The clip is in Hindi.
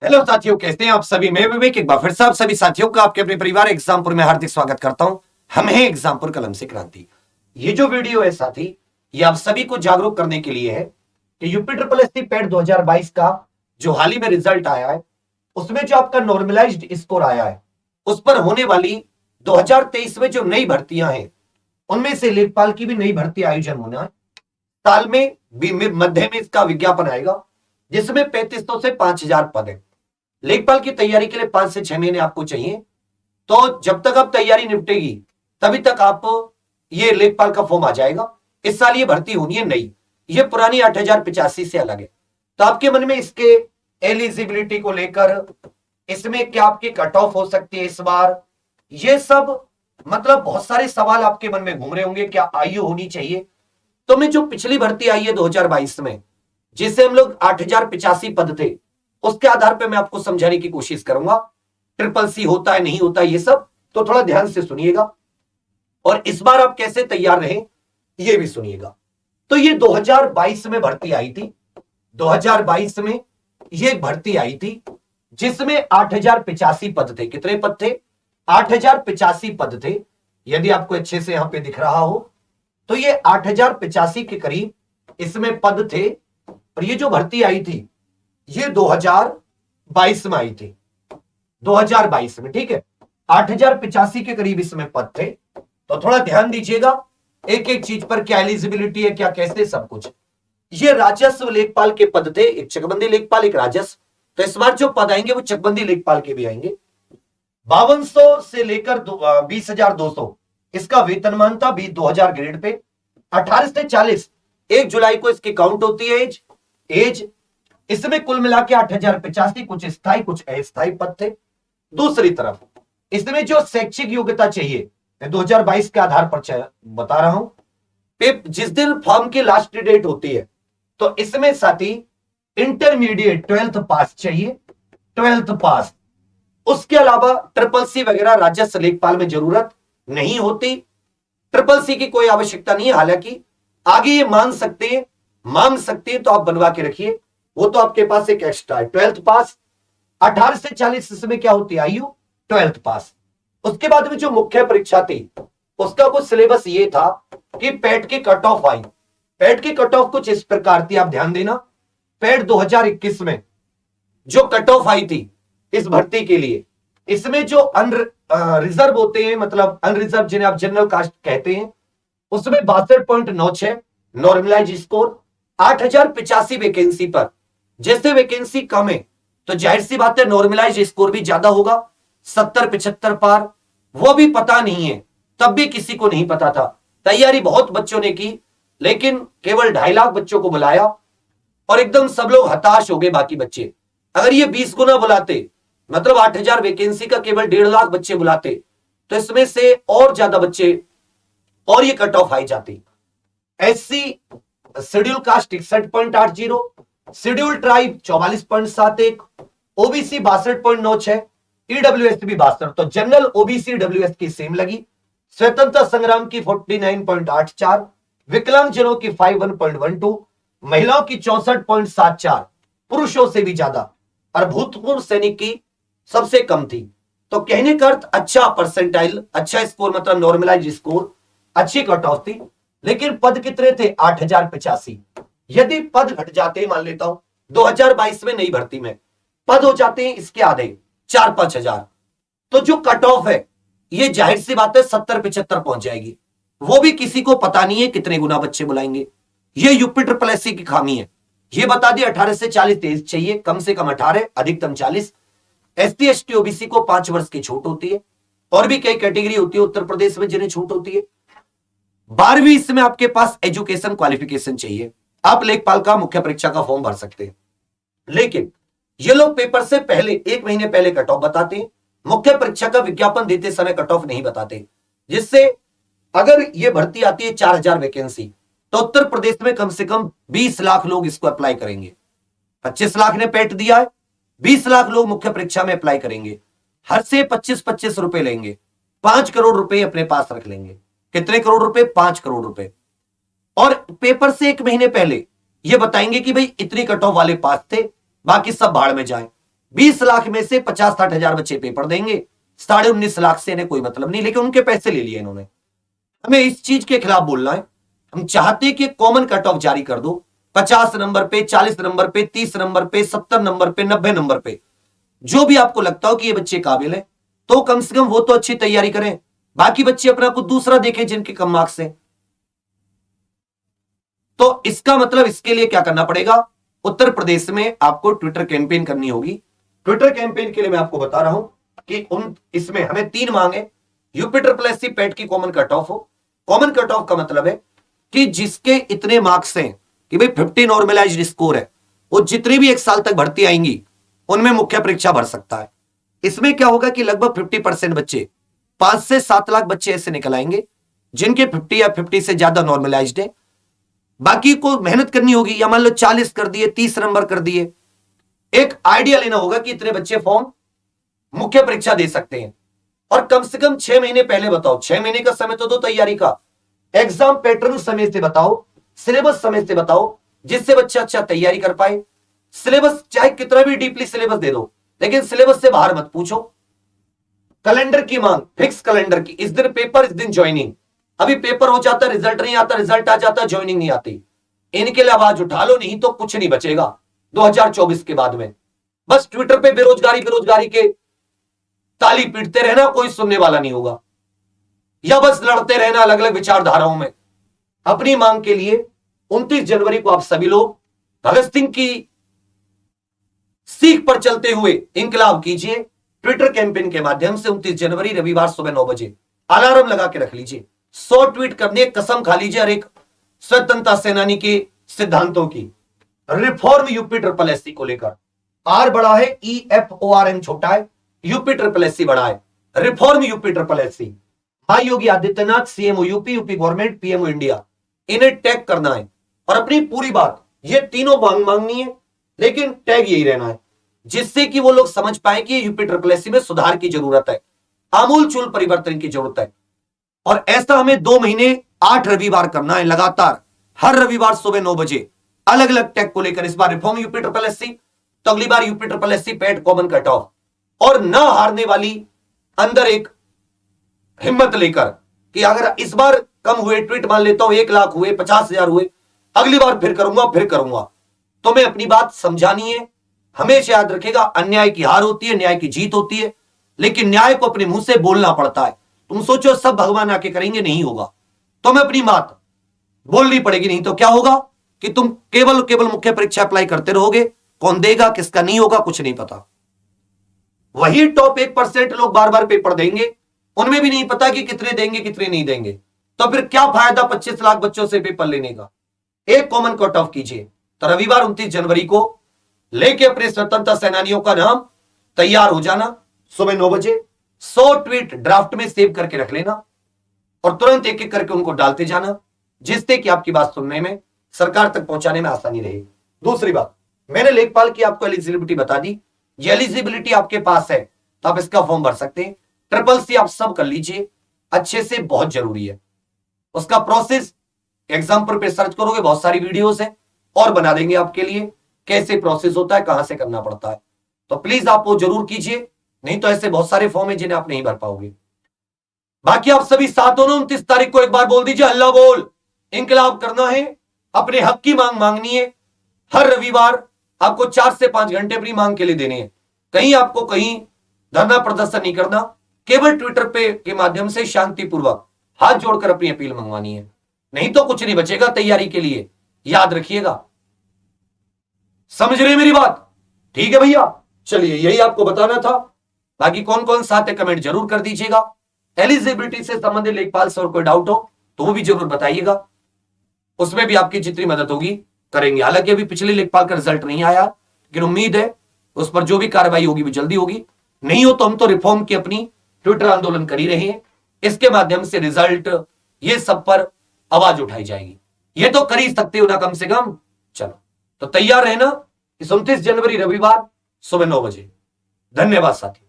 हेलो साथियों, कैसे हैं आप सभी। मैं विवेक एक बार फिर से आप सभी साथियों का आपके अपने परिवार एग्जामपुर में हार्दिक स्वागत करता हूं। हम हैं एग्जामपुर कलम से क्रांति। ये जो वीडियो है साथी, ये आप सभी को जागरूक करने के लिए है कि यूपी ट्रिपल एससी पैट 2022 का जो हाल ही में रिजल्ट आया है, उसमें जो आपका नॉर्मलाइज्ड स्कोर आया है, उस पर होने वाली 2023 में जो नई भर्तियां हैं, उनमें से लेखपाल की भी नई भर्ती आयोजन होना है। साल में मध्य में इसका विज्ञापन आएगा, जिसमें 3500 से 5000 पद है। लेखपाल की तैयारी के लिए 5 से 6 महीने आपको चाहिए। तो जब तक आप तैयारी निपटेगी तभी तक आप ये लेखपाल का फॉर्म आ जाएगा। इस साल ये भर्ती होनी है नई, ये पुरानी 8085 से अलग है। तो आपके मन में इसके एलिजिबिलिटी को लेकर, इसमें क्या आपकी कट ऑफ हो सकती है इस बार, ये सब मतलब बहुत सारे सवाल आपके मन में घूम रहे होंगे। क्या आयु होनी चाहिए? तो मैं जो पिछली भर्ती आई है 2022 में, जिसे हम लोग 8085 पद थे, उसके आधार पर मैं आपको समझाने की कोशिश करूंगा। ट्रिपल सी होता है नहीं होता ये सब, तो थोड़ा ध्यान से सुनिएगा और इस बार आप कैसे तैयार रहें ये भी सुनिएगा। तो ये 2022 में भर्ती आई थी। 2022 में ये भर्ती आई थी जिसमें 8085 पद थे। कितने पद थे? 8085 पद थे। यदि आपको अच्छे से यहां पे दिख रहा हो तो ये 8085 के करीब इसमें पद थे। और ये जो भर्ती आई थी ये 2022 में आई थी। 2022 में, ठीक है। 8085 के करीब इसमें पद थे। तो थोड़ा ध्यान दीजिएगा एक एक चीज पर, क्या एलिजिबिलिटी है, क्या कैसे, सब कुछ। ये राजस्व लेखपाल के पद थे, एक चकबंदी लेखपाल, एक राजस्व। तो इस बार जो पद आएंगे वो चकबंदी लेखपाल के भी आएंगे। 5200 से लेकर 20,200 इसका वेतनमान था। 2000 ग्रेड पे 18 से 40 1 जुलाई को इसकी काउंट होती है एज। इसमें कुल मिला के 8085 कुछ स्थायी कुछ अस्थायी पद थे। दूसरी तरफ इसमें जो शैक्षिक योग्यता चाहिए, मैं 2022 के आधार पर बता रहा हूं। जिस दिन फॉर्म की लास्ट डेट होती है तो इसमें साथी इंटरमीडिएट 12th पास चाहिए, 12th पास। उसके अलावा ट्रिपल सी वगैरह राजस्व लेखपाल में जरूरत नहीं होती। ट्रिपल सी की कोई आवश्यकता नहीं है। हालांकि आगे ये मांग सकते हैं तो आप बनवा के रखिए, वो तो आपके पास एक एक्स्ट्रा है। 12th पास 18 से 40 इसमें क्या होती है आयु? 12th पास। उसके बाद में जो मुख्य परीक्षा थी उसका कुछ सिलेबस ये था कि पैट की कट ऑफ आई। पैट की कट ऑफ कुछ इस प्रकार थी, आप ध्यान देना। पैट 2021 में जो कट ऑफ आई थी इस भर्ती के लिए, इसमें जो रिजर्व होते हैं, मतलब अनरिजर्व जिन्हें आप जनरल कास्ट कहते हैं, उसमें 62.96 नॉर्मलाइज स्कोर। 8085 वैकेंसी पर जैसे वैकेंसी कम है तो जाहिर सी बात है नॉर्मलाइज स्कोर भी ज्यादा होगा। 70-75 पार, वो भी पता नहीं है, तब भी किसी को नहीं पता था। तैयारी बहुत बच्चों ने की, लेकिन केवल 2.5 लाख बच्चों को बुलाया और एकदम सब लोग हताश हो गए। बाकी बच्चे अगर ये 20 गुना बुलाते, मतलब 8000 वैकेंसी का केवल 1.5 लाख बच्चे बुलाते, तो इसमें से और ज्यादा बच्चे और ये कट ऑफ आई जाती। SC schedule caste 61.80, schedule tribe 44.71, OBC 62.96, EWS भी 62। तो जनरल ओबीसी ईडब्ल्यूएस की सेम लगी। स्वतंत्रता संग्राम की 49.84, विकलांग जनों की 51.12, महिलाओं की 64.74, पुरुषों से भी ज्यादा, और भूतपूर्व सैनिक की सबसे कम थी। तो कहने का अर्थ अच्छा परसेंटाइल, अच्छा स्कोर, मतलब नॉर्मलाइज स्कोर, अच्छी कट ऑफ थी। लेकिन पद कितने थे? 8085। यदि पद घट जाते, मान लेता हूं 2022 में नई भर्ती में पद हो जाते हैं इसके आधे, 4-5 हजार, तो जो कट ऑफ है ये जाहिर सी बात है 70-75 पहुंच जाएगी। वो भी किसी को पता नहीं है कितने गुना बच्चे बुलाएंगे। ये यूपी ट्रिपल एससी की खामी है। ये बता दिए 18 से 40 एज चाहिए, कम से कम 18, अधिकतम 40। एसटी एसटी ओबीसी को 5 वर्ष की छूट होती है, और भी कई कैटेगरी होती है उत्तर प्रदेश में जिन्हें छूट होती है। 12वीं इसमें आपके पास एजुकेशन क्वालिफिकेशन चाहिए, आप लेखपाल का मुख्य परीक्षा का फॉर्म भर सकते हैं। लेकिन ये लोग पेपर से पहले 1 महीने पहले कट ऑफ बताते हैं, मुख्य परीक्षा का विज्ञापन देते समय कट ऑफ नहीं बताते। जिससे अगर ये भर्ती आती है 4000 वैकेंसी, तो उत्तर प्रदेश में कम से कम 20 लाख लोग इसको अप्लाई करेंगे। 25 लाख ने पेट दिया है, 20 लाख लोग मुख्य परीक्षा में अप्लाई करेंगे। हर से 25-25 रुपए लेंगे, 5 करोड़ रुपए अपने पास रख लेंगे। कितने करोड़ रुपए? 5 करोड़ रुपए। और पेपर से 1 महीने पहले ये बताएंगे कि भाई इतनी कट ऑफ वाले पास थे, बाकी सब भाड़ में जाएं। 20 लाख में से 50-60 हजार बच्चे पेपर देंगे, 19.5 लाख से इन्हें कोई मतलब नहीं, लेकिन उनके पैसे ले लिए इन्होंने। हमें इस चीज के खिलाफ बोलना है। हम चाहते हैं कि कॉमन कट ऑफ जारी कर दो, 50 नंबर पे, 40 नंबर पे, 30 नंबर पे, 70 नंबर पे, 90 नंबर पे, जो भी आपको लगता हो कि ये बच्चे काबिल है, तो कम से कम वो तो अच्छी तैयारी करें, बाकी बच्चे अपना कुछ दूसरा देखें जिनके कम मार्क्स हैं। तो इसका मतलब इसके लिए क्या करना पड़ेगा, उत्तर प्रदेश में आपको ट्विटर कैंपेन करनी होगी। ट्विटर कैंपेन के लिए मैं आपको बता रहा हूं कि इसमें हमें 3 मांग है। यूपी SSSC पेट की कॉमन कट ऑफ हो। कॉमन कट ऑफ का मतलब है कि जिसके इतने मार्क्स हैं कि भाई 50 नॉर्मलाइज्ड स्कोर है, वो जितनी भी 1 साल तक भर्ती आएंगी उनमें मुख्य परीक्षा भर सकता है। इसमें क्या होगा कि लगभग 50% बच्चे, 5 से 7 लाख बच्चे ऐसे निकल आएंगे जिनके 50 या 50 से ज्यादा नॉर्मलाइज्ड है। बाकी को मेहनत करनी होगी, या मान लो 40 कर दिए, 30 नंबर कर दिए। एक आइडिया लेना होगा कि इतने बच्चे फॉर्म मुख्य परीक्षा दे सकते हैं, और कम से कम 6 महीने पहले बताओ। 6 महीने का समय तो दो तैयारी का, एग्जाम पैटर्न समय से बताओ, सिलेबस समय से बताओ, जिससे बच्चा अच्छा तैयारी कर पाए। सिलेबस चाहे कितना भी डीपली सिलेबस दे दो, लेकिन सिलेबस से बाहर मत पूछो। कैलेंडर की मांग, फिक्स कैलेंडर की, इस दिन पेपर इस दिन ज्वाइनिंग। अभी पेपर हो जाता, रिजल्ट नहीं आता, रिजल्ट आ जाता, ज्वाइनिंग नहीं आती। इनके लिए आवाज उठा लो, नहीं तो कुछ नहीं बचेगा 2024 के बाद में। बस ट्विटर पे बेरोजगारी बेरोजगारी के ताली पीटते रहना, कोई सुनने वाला नहीं होगा, या बस लड़ते रहना अलग अलग विचारधाराओं में। अपनी मांग के लिए 29 जनवरी को आप सभी लोग भगत सिंह की सीख पर चलते हुए इंकलाब कीजिए। ट्विटर कैंपेन के माध्यम से 29 जनवरी रविवार सुबह 9 बजे अलार्म लगा के रख लीजिए। 100 ट्वीट करने, कसम खा लीजिए हर एक स्वतंत्रता सेनानी के सिद्धांतों की। रिफॉर्म यूपी SSSC को लेकर आर बड़ा है, EFORM छोटा है, यूपी SSSC बड़ा है। रिफॉर्म यूपी SSSC, भाई Yogi Adityanath, CMO UP, UP government, PMO India, इन्हें टैग करना है और अपनी पूरी बात, ये तीनों मांगनी है, लेकिन टैग यही रहना है, जिससे कि वो लोग समझ पाए कि यूपी SSSC में सुधार की जरूरत है, आमूल चूल परिवर्तन की जरूरत है। और ऐसा हमें 2 महीने 8 रविवार करना है लगातार, हर रविवार सुबह 9 बजे अलग अलग टैग को लेकर। इस बार रिफॉर्म यूपी SSSC, तो अगली बार यूपी SSSC पेट कॉमन कट ऑफ, और ना हारने वाली अंदर एक हिम्मत लेकर कि अगर इस बार कम हुए ट्वीट, मान लेता हूं 1 लाख हुए, 50,000 हुए, अगली बार फिर करूंगा। तो मैं अपनी बात समझानी है। हमेशा याद रखेगा, अन्याय की हार होती है, न्याय की जीत होती है, लेकिन न्याय को अपने मुंह से बोलना पड़ता है। तुम सोचो सब भगवान आके करेंगे, नहीं होगा। तो मैं अपनी बात बोलनी पड़ेगी, नहीं तो क्या होगा कि तुम केवल मुख्य परीक्षा अप्लाई करते रहोगे, कौन देगा किसका नहीं होगा कुछ नहीं पता। वही टॉप 1% लोग बार बार पेपर देंगे, उनमें भी नहीं पता कि कितने देंगे कितने नहीं देंगे। तो फिर क्या फायदा 25 लाख बच्चों से पेपर लेने का। एक कॉमन कट ऑफ कीजिए। तो रविवार 29 जनवरी को लेके अपने स्वतंत्रता सेनानियों का नाम तैयार हो जाना, सुबह 9 बजे 100 ट्वीट ड्राफ्ट में सेव करके रख लेना, और तुरंत एक एक करके उनको डालते जाना, जिससे कि आपकी बात सुनने में, सरकार तक पहुंचाने में आसानी रहेगी। दूसरी बात, मैंने लेखपाल की आपको एलिजिबिलिटी बता दी। ये एलिजिबिलिटी आपके पास है तो आप इसका फॉर्म भर सकते हैं। SSSC आप सब कर लीजिए अच्छे से, बहुत जरूरी है। उसका प्रोसेस एग्जाम्पल पे सर्च करोगे, बहुत सारी वीडियोस हैं और बना देंगे आपके लिए, कैसे प्रोसेस होता है, कहां से करना पड़ता है। तो प्लीज आप वो जरूर कीजिए, नहीं तो ऐसे बहुत सारे फॉर्म है जिन्हें आप नहीं भर पाओगे। बाकी आप सभी साथ हो ना, 29 तारीख को एक बार बोल दीजिए अल्लाह बोल। इंकलाब करना है, अपने हक की मांग मांगनी है। हर रविवार आपको 4 से 5 घंटे अपनी मांग के लिए देने हैं। कहीं आपको कहीं धरना प्रदर्शन नहीं करना, केवल ट्विटर पे के माध्यम से शांतिपूर्वक हाथ जोड़कर अपनी अपील मंगवानी है, नहीं तो कुछ नहीं बचेगा तैयारी के लिए, याद रखिएगा। समझ रहे मेरी बात? ठीक है भैया, चलिए यही आपको बताना था। बाकी कौन कौन साथ है कमेंट जरूर कर दीजिएगा। एलिजिबिलिटी से संबंधित लेखपाल से और कोई डाउट हो तो वो भी जरूर बताइएगा, उसमें भी आपकी जितनी मदद होगी करेंगे। हालांकि अभी पिछले लेखपाल का रिजल्ट नहीं आया, लेकिन उम्मीद है उस पर जो भी कार्रवाई होगी वो जल्दी होगी। नहीं हो तो हम तो रिफॉर्म की अपनी ट्विटर आंदोलन कर ही रहे हैं, इसके माध्यम से रिजल्ट ये सब पर आवाज उठाई जाएगी। ये तो कर ही सकते हो ना कम से कम। चलो तो तैयार रहना, 29 जनवरी रविवार सुबह 9 बजे। धन्यवाद साथी।